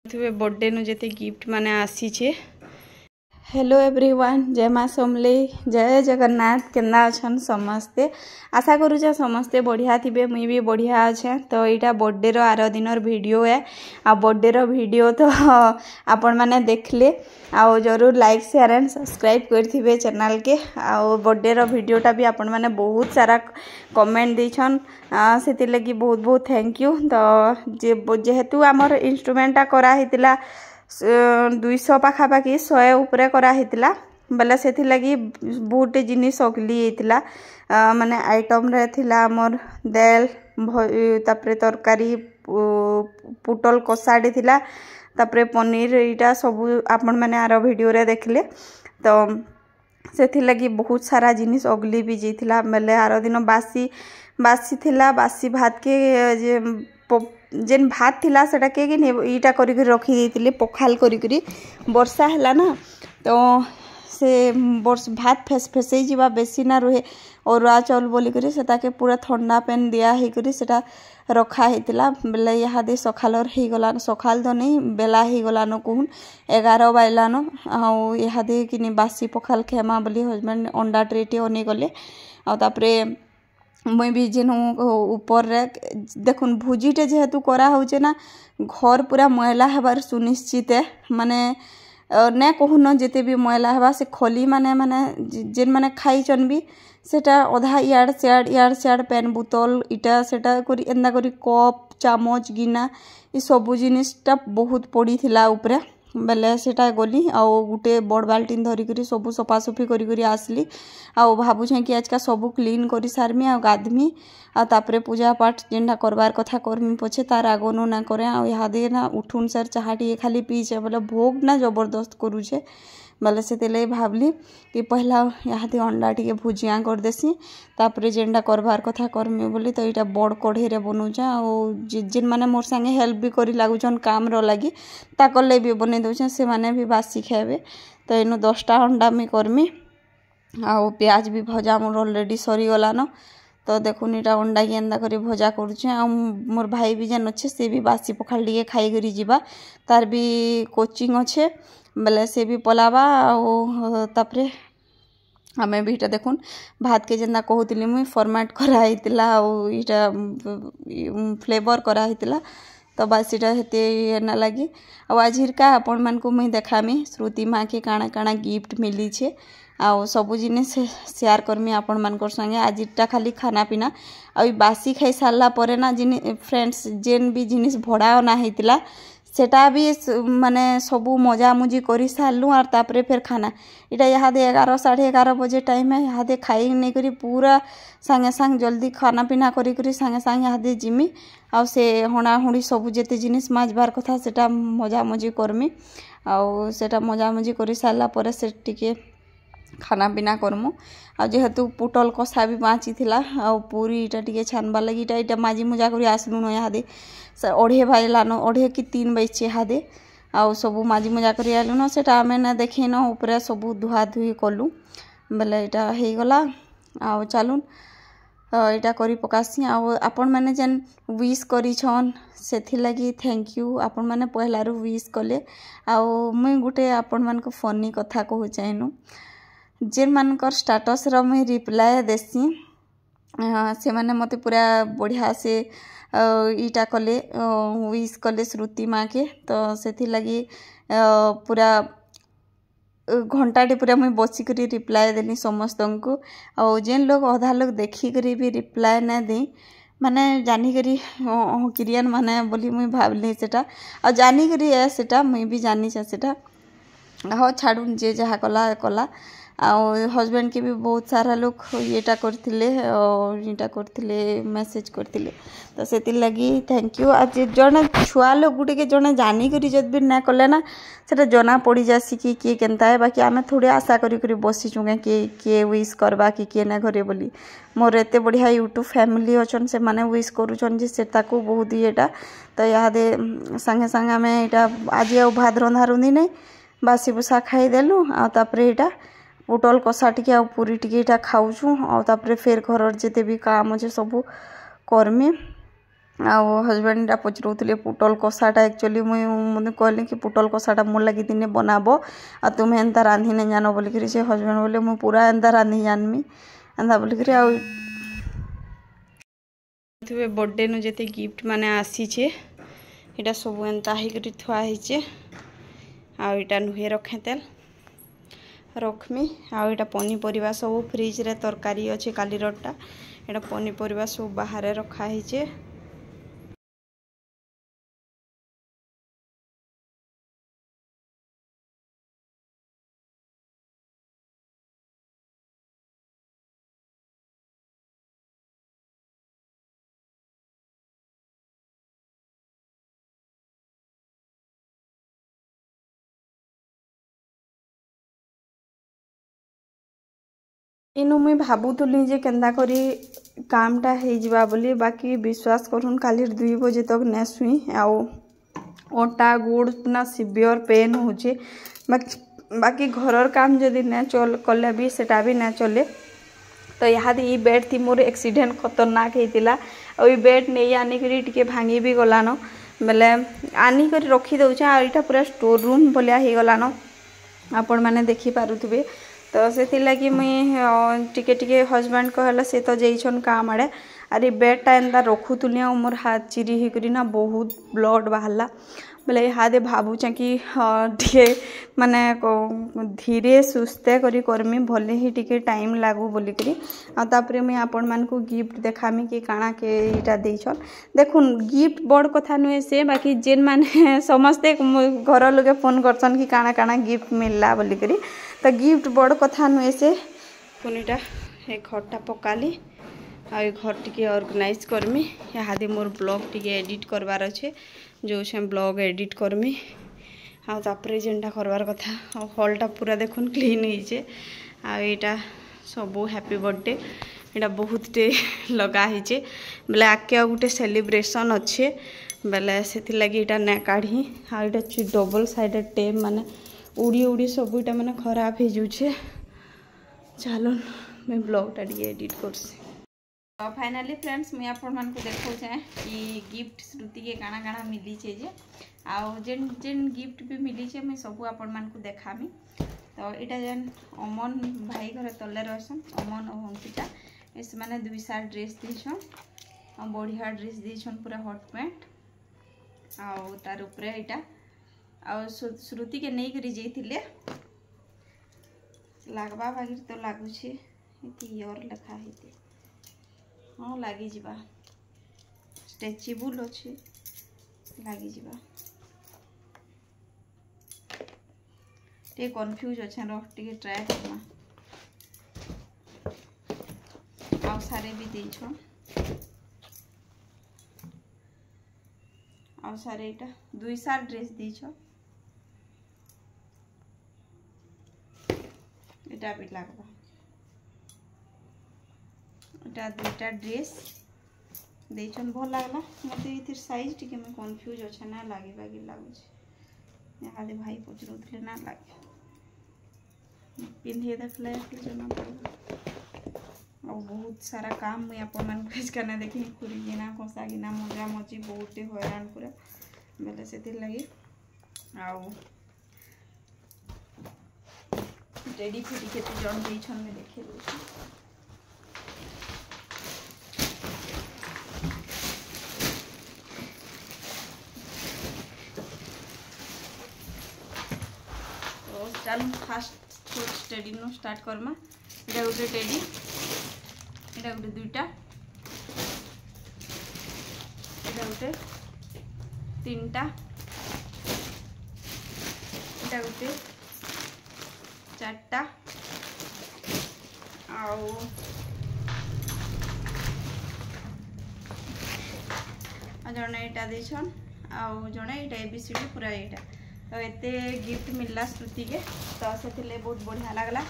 Birthday नु जेते gift माने आसीचे। हेलो एवरीवन, जय माँ समलेई, जय जगन्नाथ। केन्ना अछन समस्ते? आशा करूँ समस्ते बढ़िया थे, मुई भी बढ़िया अच्छे। तो यहाँ बर्थडे रो आर दिनर वीडियो है। आ बर्थडे रो वीडियो तो आपण मैंने देखले, आओ जरूर लाइक शेयर एंड सब्सक्राइब करथिबे चैनल के। आओ बर्थडे रो वीडियोटा भी आपण मैंने बहुत सारा कमेंट देछन, से लगी बहुत बहुत थैंक यू। तो जेहेतु आमर इंस्ट्रूमेंटा करा हितिला 200 पाखापाखि 100 उपरे करा हितिला बेले से लगी बहुत जिनिस अगली हितिला। माने आइटम रे थिला आमर दाल तापरे तरकारी पुटल कसाडी थिला, तापरे पनीर इटा सब आपण माने आरो वीडियो रे देखले। तो से लगी बहुत सारा जिनिस अगली भी जीथिला। बेले आरो दिन बासी बासी थिला, बासी भात के जेन भात थिला सेटा के ईटा करी रखी देथिले पखाल करी। वर्षा हैला ना, तो से वर्ष भात फेसई जीवा बेसी ना रहे अरुआ चाउल बोली करी सेटा के पूरा ठंडा पेन दिया हे करी सेटा रखा हेतिला। बेले इहादे सखालर हे गलान, सखाल तो नहीं बेला हे गलानो कहून 11 बाइलानो। आउ इहादे किनी बासी पखाल खेमा बोली हस्बैंड अंडा ट्रेटे अनी गले। आ तापरे मुई भी जेन ऊपर रे देखुन भुजीटे जेहेतु करा होचे ना, घर पूरा मैला हेबार सुनिश्चित है। माने ने कहून जेते भी मैला हेबा से खली माने जेन माने खाइचन भी सेटा अधा इयाड़ सियाड़ पेन बोतल इटा सेटा करी एंदा करी कप चामच गिना ई सबु जिनिसटा बहुत पड़ी थिला ऊपरे। बेले सेटा गली आउ गुटे बड़ बाल्टीन धरिकी सब सफासफी करी आसली। आउ भावुछे कि आजका सब क्लीन करी सारमी आ गाधमी आ तापरे पूजा पाठ जेनटा करबार कथा करमी पछे तार आगनु ना करे। आ इहादे ना उठुन सर चाहा टी खाली पीछे बोले भोग ना जबरदस्त करूछे। बेले से भावली कि पहला इहादे अंडा टी भुजिया कर देसी, तापरे जेनटा करबार कथा करमी बोली। तो यहाँ बड़ कढ़ई रे बनौछे। जेन माने मोर संगे हेल्प भी करी लागुछन काम रो लागी ताकले भी बने दउछे, से माने भी बासी खाइबे। तो इनु 10टा अंडा मी करमी। आ प्याज भी भजा मोर ऑलरेडी सरी गलानो। तो देखुन इटा अंडा के एंदा करी भजा करूछे। आ मोर भाई भी जेन अच्छे से भी बासी पखाल टिके खाई करी जीवा, तार भी कोचिंग अच्छे बेले से भी पलावा। तापरे आमे भी इटा देखुन भात के जेना कहूतिली मुई फॉर्मेट करा हितिला आ इटा फ्लेवर करा हितिला। तो बस इटा हेते ना लगी। आज हिरका आपण मान को मुई देखामी श्रुति माँ के काଣା काଣା गिफ्ट मिली छे। आ सबु जिनिस शेयर करमी आपण मानकर संगे। आज इटा खाली खाना पीना आ बासी खाई सारला परे ना फ्रेंड्स जेन भी जिनिस भड़ा ना हितिला सेटा भी माने सबू मजा मुजी करी सारलु। और तापरे फिर खाना इटा इहादे 11 साढ़े 11 बजे टाइम है। इहादे खाई नहीं करी पूरा संगे संग जल्दी खाना पीना करी संगे संग इहादे जिमी। आउ से हणा हुड़ी सबू जेते जिनिस माजबार कथा सेटा मजा मुजी करमी। आउ सेटा मजा मुजी करी सारला परे से टिके खाना पीना करमु। आ जेहेतु पुटल कषा भी बाँची थिला आ पूरी इटा टिके छानबार लगी इटा माजी मुजा करी आसलु न। इहादे 2:30 बाजलानो, 2:30 कि 3 बजे इहादे आ सबू माजी मुजा करी आलु न। सेटा आमे ना देखिन ऊपरे सबू धुआ धुई कलु। बेले इटा हे गला। आ चलुन इटा करी पकासी। आपण माने जेन विश करिछन सेथि लगी थैंक यू। आपण माने पहलारू विश कले। आ मुई गुटे आपण मान को फनी कथा कहू चाहनु। जेन मानकर स्टेटस रो मुई रिप्लाई देसी से माने मते पूरा बढ़िया से इटा कले विश कले श्रुति माँ के। तो सेथि लगी पूरा घंटाटे पूरा मुई बसी करी रिप्लाई देनी समस्त को। और जेन लोग अधा लोग देखी करी भी रिप्लाई ना दे माने जानी करी किरियन माने बोली मुई भावली सेटा और जानी करी है सेटा मुई भी जानी छे सेटा। हाँ छाड़ून जे जहाँ कला कला। हस्बैंड के भी बहुत सारा लोग येटा करथिले और इटा करथिले मेसेज करथिले। तो से लगी थैंक यू। आज जने छुआ लोग गुटे के जने जानी करी जद भी ना कले ना सेटा जना पड़ी जासी कि किए केनता है। बाकी आमे थोड़े आशा करी बसी चुके किए विश करबा कि किए ना घरे बोली। मोर एते बढ़िया यूट्यूब फैमिली अछन से माने विश करूछन जे सेटा को बहुत येटा। तो यादे संगे संगे आमे इटा आज आ भात रंधा रुंधी नहीं बासी बुसा खाई देलु। आ तापरे इटा पुटल कषा टिके आ पूरी टिके खाऊछु। आ तापरे फिर घर जेते भी काम अच्छे सब करमी। ଆଉ ହଜବେଣ୍ଡଟା ପଚାରୁଥିଲେ ପୁଟଲ କଷାଟା ଆକ୍ଚୁଆଲି ମୁଇଁ କହିଲି କି ପୁଟଲ କଷାଟା ମୋର ଲାଗି ଦିନେ ବନାବ ଆଉ ତୁମେ ଏନ୍ତା ରାନ୍ଧି ନାଇଁ ଜାନ ବୋଲିକିରି ସେ ହଜବେଣ୍ଡ ବୋଲେ ମୁଁ ପୁରା ଏନ୍ତା ରାନ୍ଧି ଜାନ୍ମି ଏନ୍ତା ବୋଲିକିରି ଆଉ ବର୍ଥଡେନୁ ଯେତେ ଗିଫ୍ଟ ମାନେ ଆସିଛେ ଏଇଟା ସବୁ ଏନ୍ତା ହେଇକରି ଥୁଆ ହେଇଛେ ଆଉ ଏଇଟା ନୁହେଁ ରଖେ ତେଲ ରଖ୍ମି ଆଉ ଏଇଟା ପନିପରିବା ସବୁ ଫ୍ରିଜ୍ରେ ତରକାରୀ ଅଛି କାଲିରଟା ଏଇଟା ପନିପରିବା ସବୁ ବାହାରେ ରଖା ହେଇଛେ इनु मुई भाबुतुली जे केन्दा करी कामटा ହେଇଯିବା ବୋଲି ବାକି विश्वास କରୁନ୍ କାଲି 2 बजे तक ने सुई आउ ओटा गुड़ ना सिवियर पेन होचे बाकी घरर काम जदि ने चल कले भी सेटा भी ना चले तो यहाँ ये बेड थी मोर एक्सीडेंट खतरनाक होता और ये बेड नहीं आनिकी टे भांगी भी गलान बेले आनिक रखी दौचे आ यहाँ पूरा स्टोर रूम भलिया हो गलान आपण मैंने देखी पारुथिबे तो से लगी मुई टिके हजबैंड कहला से तो जाइछन काम आड़े अरे बेडटा एंता रखुतुली मोर हाथ चिरी होकर ना बहुत ब्लड बाहरला बोले हादे भावुचे कि टे माने धीरे सुस्ते करी करमी भले ही टिके टाइम लागू बोलिकी आपर मुई आपण मान को गिफ्ट देखामी कि काଣା के इटा देछन देखुन गिफ्ट बड़ कथा नुहे से बाकी जेन माने समस्ते घर लोके फोन करछन कि काଣା काଣା गिफ्ट मिलला बोलिकी तो गिफ्ट बड़ कथा नुहे से पुनीटा ए घरटा पकाली आ घर टी ऑर्गेनाइज करमी यहाँ मोर ब्लॉग टी एडिट करवार अच्छे जो ब्लॉग एडिट करमी आपर जेनटा करवार कथा हॉलटा पूरा देखुन क्लीन होइचे आईटा सबू हैप्पी बर्थडे यहाँ बहुत टे लगा होइचे बेले आके आ गोटे सेलिब्रेशन अच्छे बेले से लगी इटा ना काढ़ी आ डबल साइडेड टेप माने उड़ी उड़ी सब इटा माने खराब हो जाऊे चलो मैं ब्लॉगटा टी एडिट करसी फाइनाली फ्रेंड्स मुझे आपण को देखो चाहे कि गिफ्ट श्रुति के काଣା काଣା मिली छे जे आउ जेन जेन गिफ्ट भी मिली छे मैं सब आपण मान को देखामी तो इटा जेन अमन भाई घर तले रहसन अमन और अंकिता इस माने 2 साल ड्रेस दीछन और बढ़िया ड्रेस दीछन पूरा हॉट पैंट आउ तार ऊपर इटा आउ श्रुति के नहीं करी जाइथिले लागबा बागिर तो लागु छे इति योर लिखा हेते हाँ लगी जा स्ट्रेचेबल अच्छे लगी जा टे कन्फ्यूज अच्छे रे ट्राए करना आ सारे भी देछ आ सारे इटा 2 साल ड्रेस देछ इटा भी लगवा इटा 2टा ड्रेस देछन भल लागला मते इथिर साइज टिके मैं कंफ्यूज अछि ना लागे बागी लागुछ यहाँ दे भाई पचरुथले ना लागे पिन्हे देखले जना पड़ो और बहुत सारा काम मुई अपन मन भेज करना देखी खुरी गिना कोसा गिना मजा मजी बहुत हैरान पूरा बेले से लगी आउ रेडी फुटी केते जन देछन में देखे दो चलो फास्ट टेडी नु स्टार्ट करमा इटा गोटे टेडी इटा गोटे 2टा इटा गोटे 3टा इटा गोटे 4टा आउ जड़े यहाँ देछन आउ जड़े यहाँ एबीसीडी पूरा यहाँ तो एते गिफ्ट मिलला श्रुति के तो से बहुत बढ़िया लगला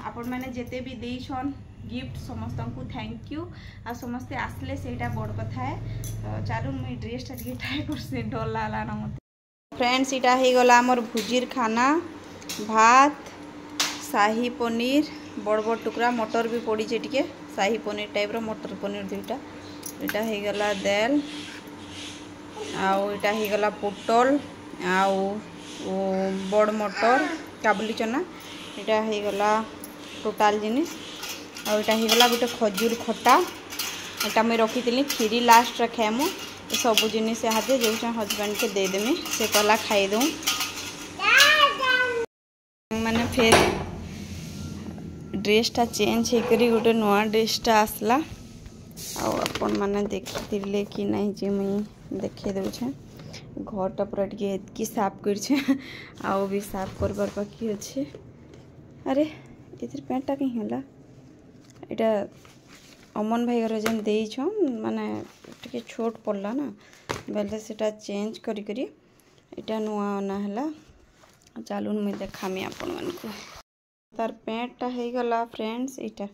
आपण मैंने जिते भी देछन गिफ्ट समस्त को थैंक यू आ समस्ते आसले सेटा बड़ कथा है तो चलो मुझे ड्रेसटा ट्राए कर डर लागला ना मत फ्रेंड्स इटा हो गला मोर भुजीर खाना भात शाही पनीर बड़ बड़ टुकड़ा मटर भी पड़ी टे शाही पनीर टाइप रो मटर पनीर 2टा इटा हो गला दाल आउ इटा हो गला पोटल आउ बड़ मटर काबुली चना इटा हो गला टोटाल जिनिस आउ इटा हो गला गोटे खजूर खटा इटा मुई रखी खीरी लास्ट रे खाएमु सब जिनिस हाथे जो हजबैंड के देदेमी से कहला खाईदू मैंने फिर ड्रेसटा चेंज होकर गोटे नुआ ड्रेसटा आसला आपण मैंने देखी कि नहीं जे मुई देखे दूचे घरटा पूरा टी साफ कर आउ भी साफ करबार बाकी अच्छे। अरे इधर पैंटा कहीं है इटा अमन भाई घर जेन देछन माने टिके छोट पड़ला ना बेले सेटा चेंज करी करी इटा नुआ अना है। चलून मुझे देखामी आपण मानकु तार पैंटा हो गला फ्रेंड्स इटा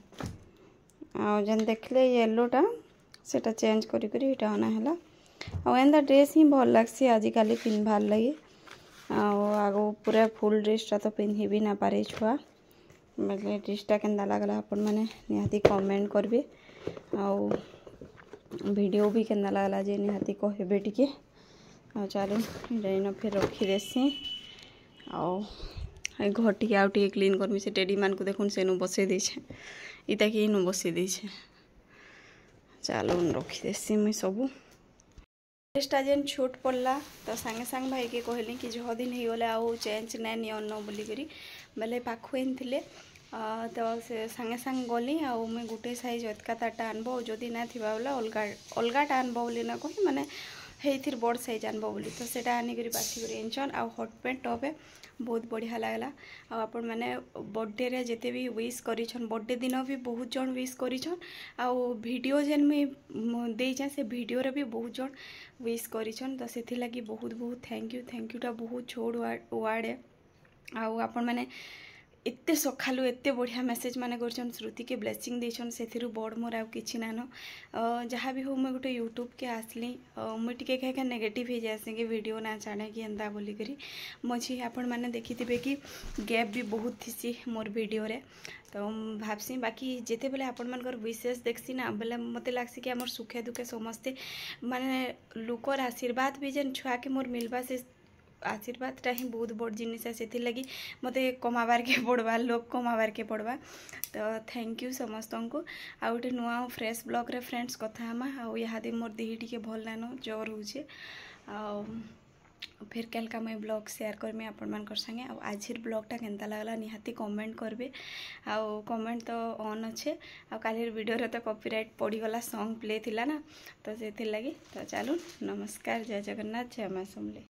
जेन देखले येलोटा सेटा चेंज करी करी इटा अना है आ एंदा ड्रेस ही भल लगसी आजिकल पिन्हबार लगे आगो पूरा फुल ड्रेसटा तो पिन्हि भी ना पारे छुआ बेले ड्रेसटा केंदा लागला आपण माने निहाती कमेंट करबे आउ वीडियो भी केंदा लागला जे निहाती कहबे टिके आ चलो रेन फिर रखी देसी आउ घर टी आउ टे क्लीन करमी से टेडी मान को देखुन से बसई देछे इता कि नु बसई देछे चलो रखी देसी मुई सबू ड्रेसटा जेन छोट पड़ला तो सांगे सांग भाई के कहली कि 6 दिन हो गले आउ चेंज नाइ नियन बोली करी बेले पाखु एनथिले तो से सांगे सांग गली आउ मैं गोटे साइज एतका ताटा आनबो जदि ना थिबा बोला अलगा अलगाटा आनबो बोली ना कही माने हेइथिर बड़ साइज आनबो बोली तो सेटा आनी करी बाछी करी एनछन आ हॉट पैंट टॉप है बहुत बढ़िया लगला आपण मैंने बर्थडे रे जेते भी विश करिछन बर्थडे दिन भी बहुत जन विश करिछन आ वीडियो जेन में देइछे से वीडियो रे भी बहुत जन विश करिछन तो सेथि लागि बहुत बहुत थैंक यू टा बहुत छोड़ वर्ड है आपण मैंने एते सखालु एते बढ़िया मेसेज माने करछन श्रुति के ब्लेसिंग देछन सेथिरु बड़ मोर आ किछि नानो जहाँ भी हो मैं गोटे यूट्यूब के आसली मुझे टिके कहे नेगेटिव हो जाए कि वीडियो ना चाहे कि एंता बोली करी मझी आपण मैंने देखिथिबे कि गैप भी बहुत थीसी मोर वीडियो रे तो भाबसी बाकी जेते बेले आपण मानकर विशेष देखसी ना बेले मते लागसी कि हमर सुखे दुखे समस्ते माने लोकर आशीर्वाद भी जेन छुआ के मोर मिलबा से आशीर्वादटा ही बहुत बड़ जिनिस है से लगी मत कमाबार के पड़वा लोक कमाबार के पड़वा तो थैंक यू समस्त को आ गोटे नुआ फ्रेश ब्लॉग रे फ्रेंड्स कथा हमा आ मोर देह टी भल नानो जर होचे फिर कल मुझे ब्लॉग शेयर करमी आपण मानकर संगे आज ब्लॉगटा केनता लगला निहाती कमेंट करबे कमेंट तो ऑन अच्छे काली वीडियो रे तो कॉपीराइट पड़ीगला सॉन्ग प्ले थिला ना तो से लगी तो चलो नमस्कार जय जगन्नाथ जय मां समले।